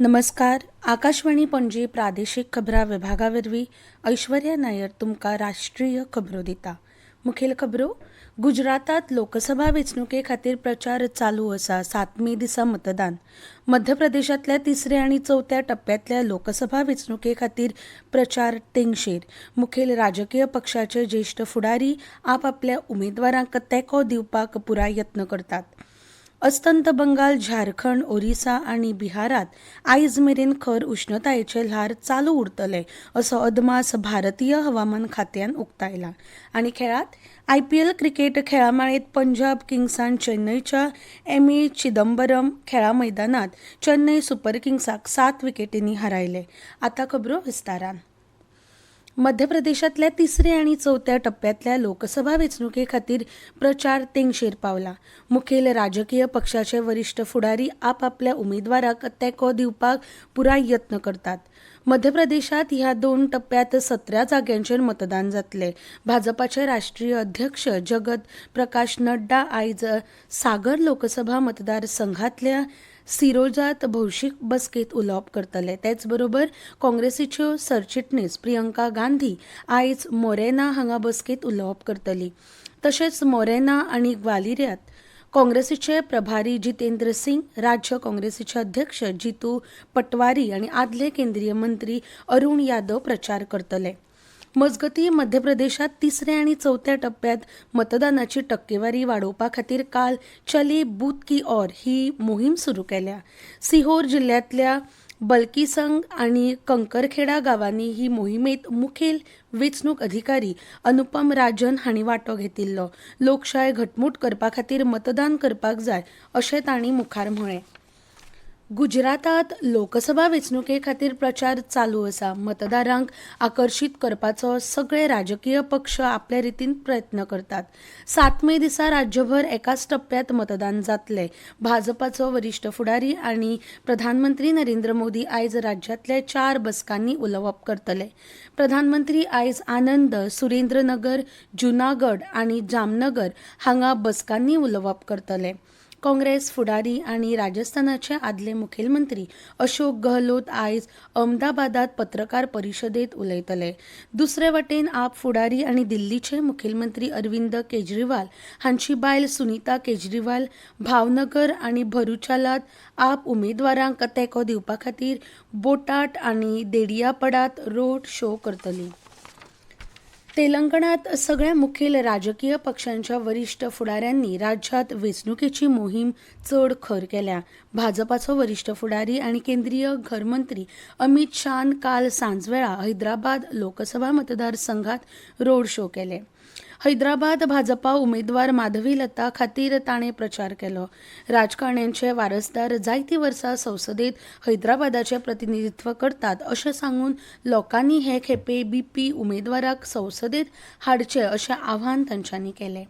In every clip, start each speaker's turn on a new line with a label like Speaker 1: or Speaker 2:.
Speaker 1: नमस्कार. आकाशवाणी पणजी प्रादेशीक खबरां विभागावरवीं ऐश्वर्या नायर तुमकां राष्ट्रीय खबरो दिता. मुखेल खबरो. गुजरातात लोकसभा वेंचणुके खातीर प्रचार चालू आसा. 7 मे दिसा मतदान. मध्य प्रदेशांतल्या 3रे आनी 4थ्या टप्प्यांतल्या लोकसभा वेंचणुके खातीर प्रचार तेंगशेर. मुखेल राजकीय पक्षाचे ज्येश्ठ फुडारी आपआपल्या उमेदवारांक तेंको दिवपाक पुराय यत्न करतात. अस्तंत बंगाल, झारखंड, ओरिसा आनी बिहारात आयज मेरेन खर उश्णतायेचे ल्हार चालू उरतले असो अदमास भारतीय हवामान खात्यान उक्तायला. आनी खेळांत IPL क्रिकेट खेळामाळेंत पंजाब किंग्सान चेन्नयच्या एम.ए. चिदंबरम खेळा मैदानात चेन्नय सुपर किंग्साक 7 विकेटींनी हारायले. आतां खबरो विस्तारान. मध्य प्रदेशांतल्या 3रे आनी 4थ्या टप्प्यांतल्या लोकसभा वेंचणुके खातीर प्रचार तेंगशेर पावला. मुखेल राजकीय पक्षाचे वरिश्ठ फुडारी आपआपल्या उमेदवाराक तेंको दिवपाक पुराय यत्न करतात. मध्य प्रदेशांत ह्या 2 टप्प्यांत 17 जाग्यांचेर मतदान जातले. भाजपाचे राष्ट्रीय अध्यक्ष जगत प्रकाश नड्डा आयज सागर लोकसभा मतदारसंघांतल्या सिरोजात भौशीक बसकेत उलोवप करतले. तेच बरोबर काँग्रेसीच्यो सरचिटणीस प्रियंका गांधी आयज मोरेना हांगा बसकेत उलोवप करतली. तशेंच मोरेना आनी ग्वालियरात काँग्रेसीचे प्रभारी जितेंद्र सिंग, राज्य काँग्रेसीचे अध्यक्ष जितू पटवारी आनी आदले केंद्रीय मंत्री अरुण यादव प्रचार करतले. मजगतीं मध्य प्रदेशांत 3रे आनी 4थ्या टप्प्यांत मतदानाची टक्केवारी वाडोवपा खातीर काल चले बूथ की ओर ही मोहीम सुरू केल्या. सिहोर जिल्ल्यांतल्या बल्कीसंग आनी कंकरखेडा गांवांनी ही मोहिमेंत मुखेल वेंचणूक अधिकारी अनुपम राजन हांणी वांटो घेतिल्लो. लोकशाय घटमूट करपा खातीर मतदान करपाक जाय अशें तांणी मुखार म्हळें. गुजरातात लोकसभा वेंचणुके खातीर प्रचार चालू आसा. मतदारांक आकर्शीत करपाचो सगळे राजकीय पक्ष आपले रितीन प्रयत्न करतात. 7 मे दिसा राज्यभर एकाच टप्प्यांत मतदान जातले. भाजपाचो वरिश्ठ फुडारी आनी प्रधानमंत्री नरेंद्र मोदी आयज राज्यांतल्या 4 बसकांनी उलोवप करतले. प्रधानमंत्री आयज आनंद, सुरेंद्रनगर, जुनागड आनी जामनगर हांगा बसकांनी उलोवप करतले. काँग्रेस फुडारी आनी राजस्थानाचे आदले मुखेलमंत्री अशोक गहलोत आयज अहमदाबादात पत्रकार परिशदेत उलयतले. दुसरे वटेन आप फुडारी आनी दिल्लीचे मुखेलमंत्री अरविंद केजरीवाल हांची बायल सुनीता केजरीवाल भावनगर आनी भरुचालात आप उमेदवारांक तेंको दिवपा खातीर बोटाट आनी देडियापडात रोड शो करतली. तेलंगणात सगळ्या मुखेल राजकीय पक्षांच्या वरिश्ठ फुडाऱ्यांनी राज्यांत वेंचणुकेची मोहीम चड खर केल्या. भाजपाचो वरिश्ठ फुडारी आनी केंद्रीय घरमंत्री अमित शाहान काल सांजवेळा हैदराबाद लोकसभा मतदारसंघात रोड शो केले. हैदराबाद भाजपा उमेदवार माधवीलता खातीर ताणें प्रचार केलो. राजकारण्यांचे वारसदार जायतीं वर्सां संसदेत हैदराबादाचें प्रतिनिधित्व करतात अशें सांगून लोकांनी हे खेपे BP उमेदवाराक संसदेत हाडचे अशें आव्हान तांच्यांनी केलें.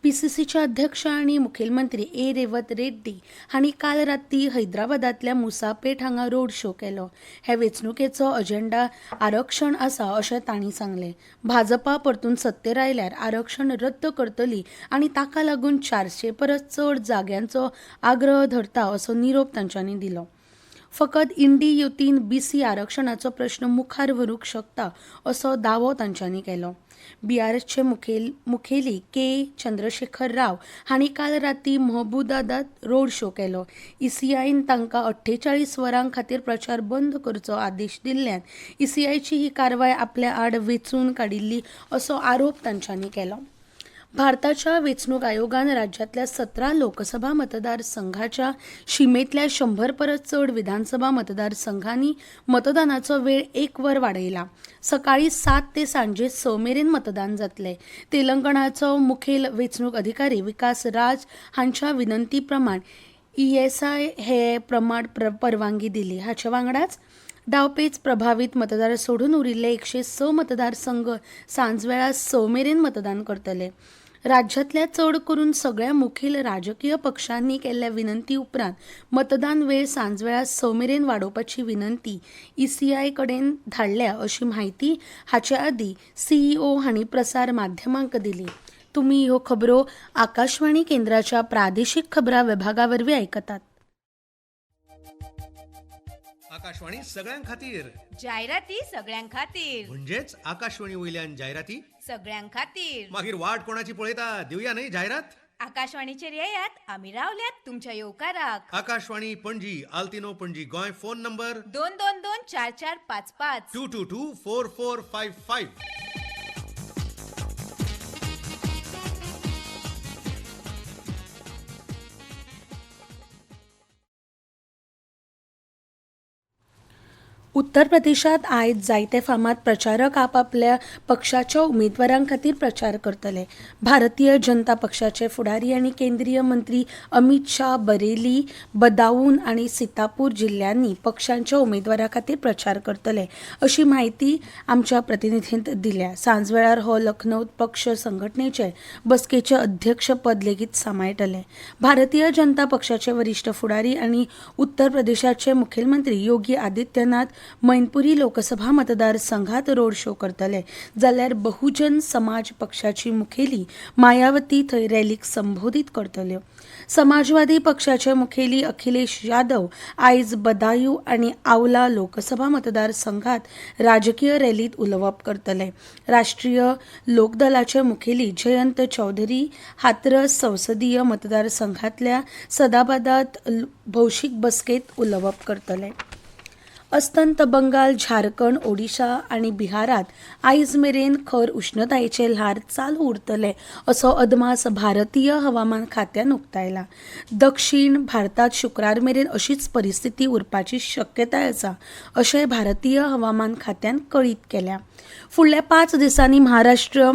Speaker 1: PCCचे अध्यक्ष आनी मुखेलमंत्री A. रेवत रेड्डी हांणी काल रातीं हैदराबादांतल्या मुसापेट हांगा रोड शो केलो. हे वेंचणुकेचो अजेंडा आरक्षण आसा अशें तांणी सांगलें. भाजपा परतून सत्तेर आयल्यार आरक्षण रद्द करतली आनी ताका लागून 400 परस चड जाग्यांचो आग्रह धरता असो निरोप तांच्यांनी दिलो. फकत इंडी युतीन BC आरक्षणाचो प्रश्न मुखार व्हरूंक शकता असो दावो तांच्यांनी केलो. BRSचे मुखेली K. चंद्रशेखर राव हांणी काल रातीं महबूबाबादात रोड शो केलो. ECIन तांकां 48 वरां खातीर प्रचार बंद करचो आदेश दिल्ल्यान ECIची ही कारवाय आपल्या आड वेंचून काडिल्ली असो आरोप तांच्यांनी केलो. भारताच्या वेंचणूक आयोगान राज्यांतल्या 17 लोकसभा मतदारसंघाच्या शिमेंतल्या 100 परस चड विधानसभा मतदारसंघांनी मतदानाचो वेळ 1 वर वाडयला. सकाळीं 7 ते सांजे 6 मेरेन मतदान जातले. तेलंगणाचो मुखेल वेंचणूक अधिकारी विकास राज हांच्या विनंती प्रमाण ESI हे प्रमाण परवानगी दिली. हाचे वांगडाच डावपेच प्रभावित मतदार सोडून उरिल्ले 106 मतदारसंघ सांजवेळा 6 मेरेन मतदान करतले. राज्यांतल्या चड करून सगळ्या मुखेल राजकीय पक्षांनी केल्ल्या विनंती उपरांत मतदान वेळ सांजवेळा 6 मेरेन वाडोवपाची विनंती ECI कडेन धाडल्या अशी माहिती हाचे आदीं CEO हांणी प्रसार माध्यमांक दिली. तुमी ह्यो खबरो आकाशवाणी केंद्राच्या प्रादेशीक खबरां विभागा वरवीं आयकतात.
Speaker 2: आकाशवाणी सगळ्यां खातीर
Speaker 3: जायराती सगळ्यां खातीर
Speaker 2: म्हणजेच आकाशवाणी वयल्यान जायराती
Speaker 3: सगळ्यां खातीर
Speaker 2: मागीर वाट कोणाची पळयता दिवया न्हय जायरात.
Speaker 3: आकाशवाणीचेर येयात, आमी रावल्यात तुमच्या येवकाराक.
Speaker 2: आकाशवाणी पणजी आल्तिनो पणजी गोंय फोन नंबर
Speaker 3: 22244555
Speaker 2: 2224455.
Speaker 1: उत्तर प्रदेशात आयज जायते फामाद प्रचारक आपापल्या पक्षाच्या उमेदवारां खातीर प्रचार करतले. भारतीय जनता पक्षाचे फुडारी आनी केंद्रीय मंत्री अमित शाह बरेली, बदाऊन आनी सीतापूर जिल्ल्यांनी पक्षांच्या उमेदवारां खातीर प्रचार करतले, अशी माहिती आमच्या प्रतिनिधींत दिल्या. सांजवेळार हो लखनौत पक्ष संघटनेचे बसकेचे अध्यक्षपद लेगीत सांबाळटले. भारतीय जनता पक्षाचे वरिष्ठ फुडारी आनी उत्तर प्रदेशाचे मुखेलमंत्री योगी आदित्यनाथ मैनपुरी लोकसभा मतदारसंघात रोड शो करतले, जाल्यार बहुजन समाज पक्षाची मुखेली मायावती थंय रॅलीक संबोधीत करतल्यो. समाजवादी पक्षाचे मुखेली अखिलेश यादव आयज बदायूं आनी आवला लोकसभा मतदारसंघात राजकीय रॅलीत उलोवप करतले. राष्ट्रीय लोकदलाचे मुखेली जयंत चौधरी हाथरस संसदीय मतदारसंघातल्या सदाबादात भौशीक बसकेत उलोवप करतले. अस्तंत बंगाल, झारखंड, ओडिशा आनी बिहारात आयज मेरेन खर उश्णतायेचे ल्हार चालू उरतले, असो अदमास भारतीय हवामान खात्यान उक्तायला. दक्षिण भारतात शुक्रार मेरेन अशीच परिस्थिती उरपाची शक्यताय आसा, अशें भारतीय हवामान खात्यान कळीत केल्या. फुडल्या 5 दिसांनी महाराष्ट्र,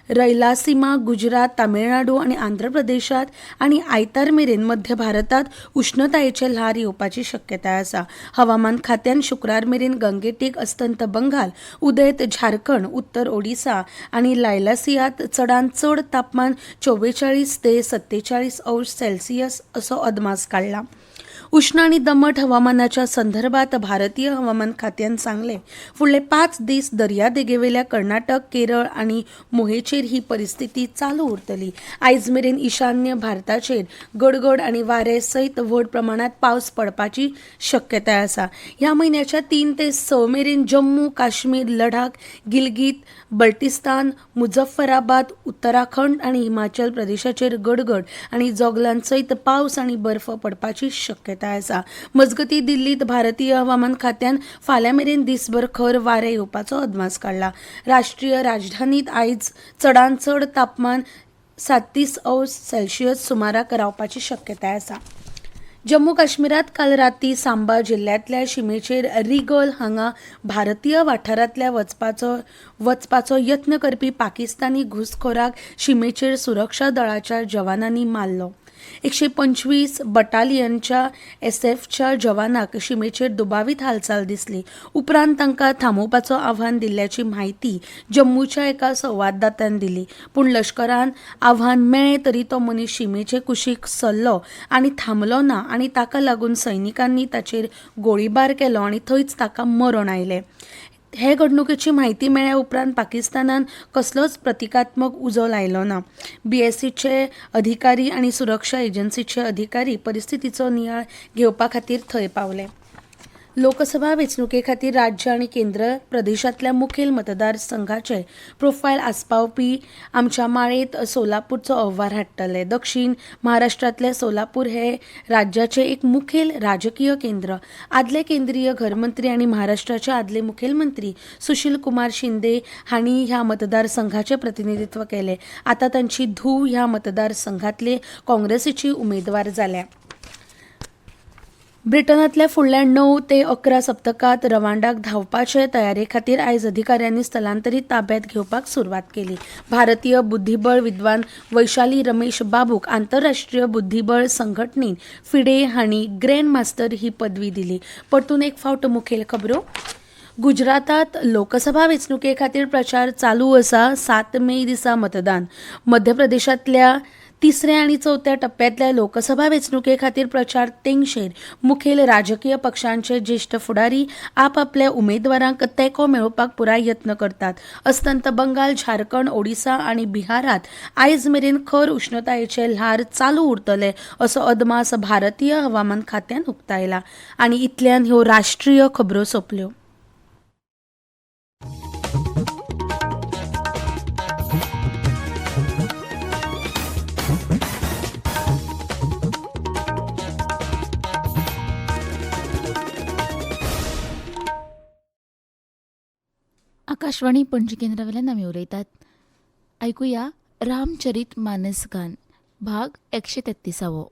Speaker 1: रैलासीमा, गुजरात, तामिळनाडू आनी आंध्र प्रदेशात आनी आयतार मेरेन मध्य भारतात उश्णतायेचे ल्हार येवपाची शक्यताय आसा. हवामान खात्यान शुक्रार मेरेन गंगेटीक, अस्तंत बंगाल, उदेंत झारखंड, उत्तर ओडिशा आनी लायलासियात चडांत चड तापमान 44 ते 47 अंश सेल्सियस असो अदमास काडला. उष्ण आनी दमट हवामानाच्या संदर्भात भारतीय हवामान खात्यान सांगले, फुडले 5 दीस दर्यादेगेवेल्या कर्नाटक, केरळ आनी मोहेचेर ही परिस्थिती चालू उरतली. आयज मेरेन ईशान्य भारताचेर गडगड आनी वारे सयत व्हड प्रमाणात पावस पडपाची शक्यताय आसा. ह्या म्हयन्याच्या 3 ते 6 मेरेन जम्मू काश्मीर, लडाख, गिलगित, बल्टिस्तान, मुझफ्फराबाद, उत्तराखंड आनी हिमाचल प्रदेशाचेर गडगड आनी जोगलांत सयत पावस आनी बर्फ पडपाची शक्यताय आसा. मजगती दिल्लीत भारतीय हवामान खात्यान फाल्यां मेरेन दिसभर खर वारे येवपाचो अदमास काडला. राष्ट्रीय राजधानीत आयज चडांत चड तापमान 37 अंश सेल्सियस सुमाराक रावपाची शक्यताय आसा. जम्मू काश्मीरात काल राती सांबा जिल्ल्यांतल्या शिमेचेर रिगल हांगा भारतीय वाठारांतल्या वचपाचो यत्न करपी पाकिस्तानी घुसखोराक शिमेचेर सुरक्षा दळाच्या जवानांनी मारलो. 125 बटालियनच्या एसएफच्या जवानांक शिमेचेर दुबावीत हालचाल दिसली. उपरांत तांकां थांबोवपाचो आव्हान दिल्ल्याची म्हायती जम्मूच्या एका संवाददात्यान दिली. पूण लश्करान आव्हान मेळ्ळें तरी तो मनीस शिमेचे कुशीक सरलो आनी थांबलो ना आनी ताका लागून सैनिकांनी ताचेर गोळीबार केलो आनी थंयच ताका मरण आयलें. हे घडणुकेची म्हायती मेळ्ळ्या उपरांत पाकिस्तानान कसलोच प्रतिकात्मक उजो लायलो ना. बीएसएफचे अधिकारी आनी सुरक्षा एजन्सीचे अधिकारी परिस्थितीचो नियाळ घेवपा खातीर थंय पावले. लोकसभा वेंचणुके खातीर राज्य आनी केंद्र प्रदेशांतल्या मुखेल मतदारसंघाचे प्रोफायल आसपावपी आमच्या माळेंत सोलापूरचो अहवार हाडटले. दक्षिण महाराष्ट्रांतले सोलापूर हे राज्याचे एक मुखेल राजकीय केंद्र. आदले केंद्रीय घरमंत्री आनी महाराष्ट्राचे आदले मुखेलमंत्री सुशील कुमार शिंदे हांणी ह्या मतदारसंघाचे प्रतिनिधित्व केले. आतां तांची धूव ह्या मतदारसंघांतले काँग्रेसीची उमेदवार जाल्या. ब्रिटनांतल्या फुडल्या 9 ते 11 सप्तकात रवांडाक धांवपाचे तयारे खातीर आयज अधिकाऱ्यांनी स्थलांतरीत ताब्यात घेवपाक सुरवात केली. भारतीय बुद्धीबळ विद्वान वैशाली रमेश बाबूक आंतरराष्ट्रीय बुद्धीबळ संघटनेन फिडे हांणी ग्रँड मास्टर ही पदवी दिली. परतून एक फावट मुखेल खबरो. गुजरातात लोकसभा वेंचणुके खातीर प्रचार चालू आसा. 7 मे दिसा मतदान. मध्य प्रदेशांतल्या तिसऱ्या आणि चौथ्या टप्प्यातल्या लोकसभा वेंचणुके खातीर प्रचार तेंगशेर मुखेल राजकीय पक्षांचे ज्येष्ठ फुडारी आपापल्या उमेदवारांक तेंको मेळोवपाक पुराय यत्न करतात. अस्तंत बंगाल, झारखंड, ओडिशा आनी बिहारात आयज मेरेन खर उश्णतायेचे ल्हार चालू उरतले असो अदमास भारतीय हवामान खात्यान उक्तायला. आनी इतल्यान ह्यो राष्ट्रीय खबरो सोंपल्यो.
Speaker 4: आकाशवाणी पणजी केंद्रावेल्यान आमी उलयतात. ऐकुया रामचरित मानस गान भाग 133.